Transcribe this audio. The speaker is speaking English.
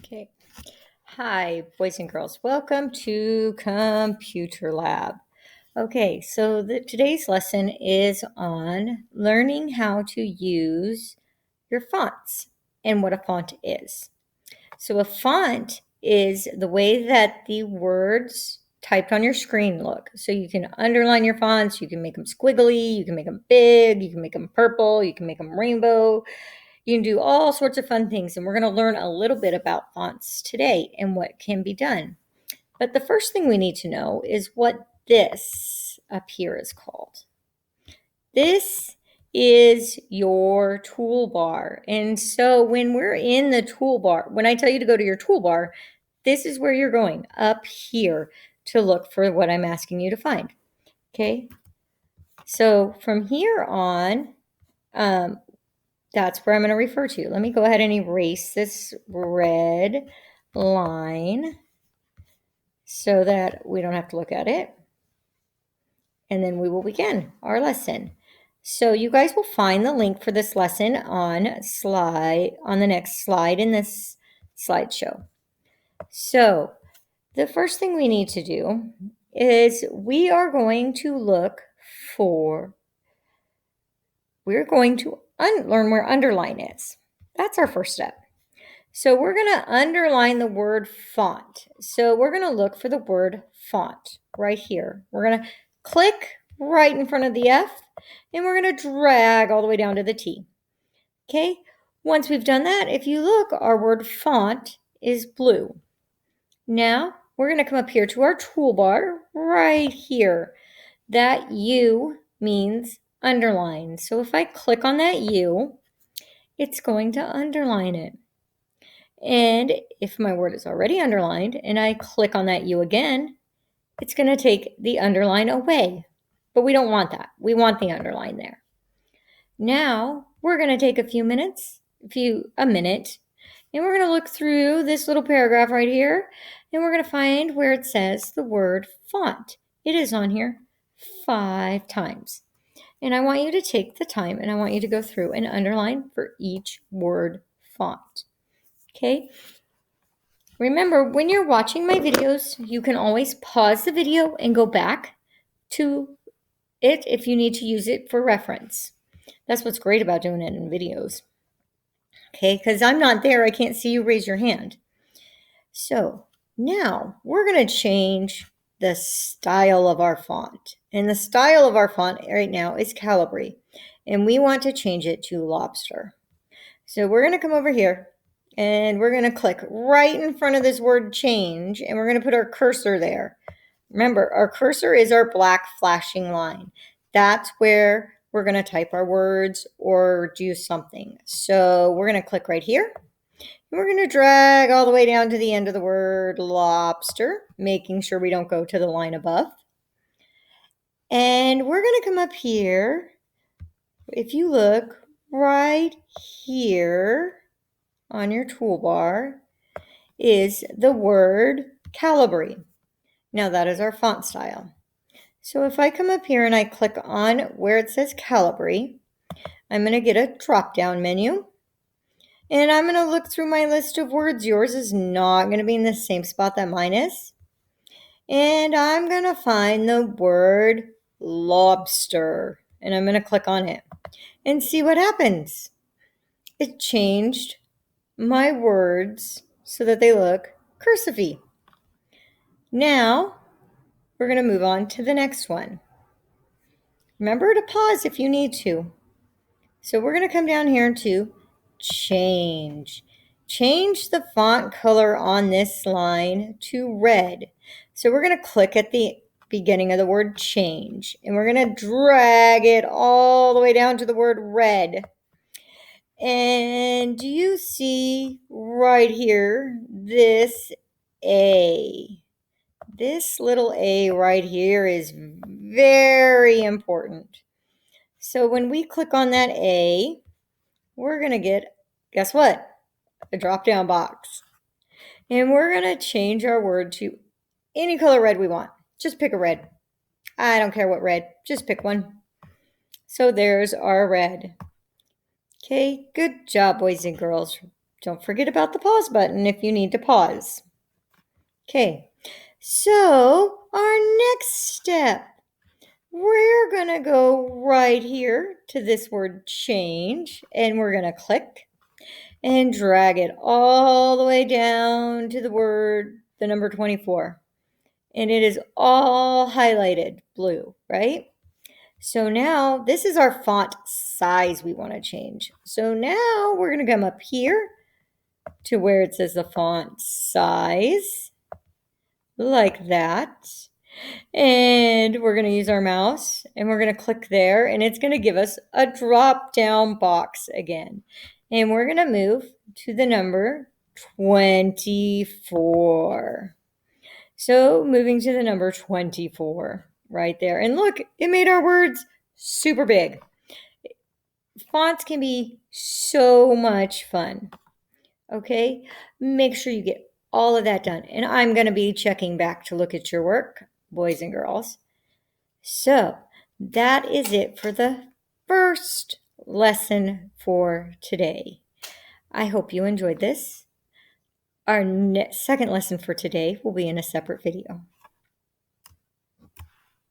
Okay. Hi, boys and girls. Welcome to Computer Lab. Okay, so today's lesson is on learning how to use your fonts and what a font is. So a font is the way that the words typed on your screen look. So you can underline your fonts, you can make them squiggly, you can make them big, you can make them purple, you can make them rainbow. You can do all sorts of fun things, and we're going to learn a little bit about fonts today and what can be done. But the first thing we need to know is what this up here is called. This is your toolbar. And so when we're in the toolbar, when I tell you to go to your toolbar, this is where you're going, up here, to look for what I'm asking you to find. Okay? So from here on, that's where I'm going to refer to. Let me go ahead and erase this red line so that we don't have to look at it. And then we will begin our lesson. So you guys will find the link for this lesson on the next slide in this slideshow. So the first thing we need to do is we're going to learn where underline is. That's our first step. So we're going to underline the word font. So we're going to look for the word font right here. We're going to click right in front of the F, and we're going to drag all the way down to the T. Okay, once we've done that, if you look, our word font is blue. Now we're going to come up here to our toolbar right here. That U means underline. So if I click on that U, it's going to underline it. And if my word is already underlined and I click on that U again, it's going to take the underline away. But we don't want that. We want the underline there. Now we're going to take a minute, and we're going to look through this little paragraph right here, and we're going to find where it says the word font. It is on here 5 times. And I want you to take the time and I want you to go through and underline for each word font. Okay? Remember, when you're watching my videos, you can always pause the video and go back to it if you need to use it for reference. That's what's great about doing it in videos. Okay, because I'm not there, I can't see you raise your hand. So now we're going to change the style of our font. And the style of our font right now is Calibri. And we want to change it to Lobster. So we're going to come over here. And we're going to click right in front of this word change, and we're going to put our cursor there. Remember, our cursor is our black flashing line. That's where we're going to type our words or do something. So we're going to click right here. And we're going to drag all the way down to the end of the word lobster, making sure we don't go to the line above. And we're going to come up here. If you look right here, on your toolbar is the word Calibri. Now that is our font style. So if I come up here and I click on where it says Calibri, I'm going to get a drop-down menu. And I'm going to look through my list of words. Yours is not going to be in the same spot that mine is. And I'm going to find the word lobster. And I'm going to click on it and see what happens. It changed my words so that they look cursive-y. Now, we're going to move on to the next one. Remember to pause if you need to. So we're going to come down here to change. Change the font color on this line to red. So we're going to click at the beginning of the word change, and we're going to drag it all the way down to the word red. And do you see right here this A? This little A right here is very important. So when we click on that A, we're going to get, guess what? A drop-down box. And we're going to change our word to any color red we want. Just pick a red. I don't care what red. Just pick one. So there's our red. Okay, good job, boys and girls. Don't forget about the pause button if you need to pause. Okay, so our next step, we're going to go right here to this word change, and we're going to click and drag it all the way down to the number 24. And it is all highlighted blue, right? So now this is our font size we want to change. So now we're going to come up here to where it says the font size, like that. And we're going to use our mouse and we're going to click there, and it's going to give us a drop down box again. And we're going to move to the number 24. So moving to the number 24 right there. And look, it made our words super big. Fonts can be so much fun. Okay, make sure you get all of that done. And I'm going to be checking back to look at your work, boys and girls. So that is it for the first lesson for today. I hope you enjoyed this. Our second lesson for today will be in a separate video.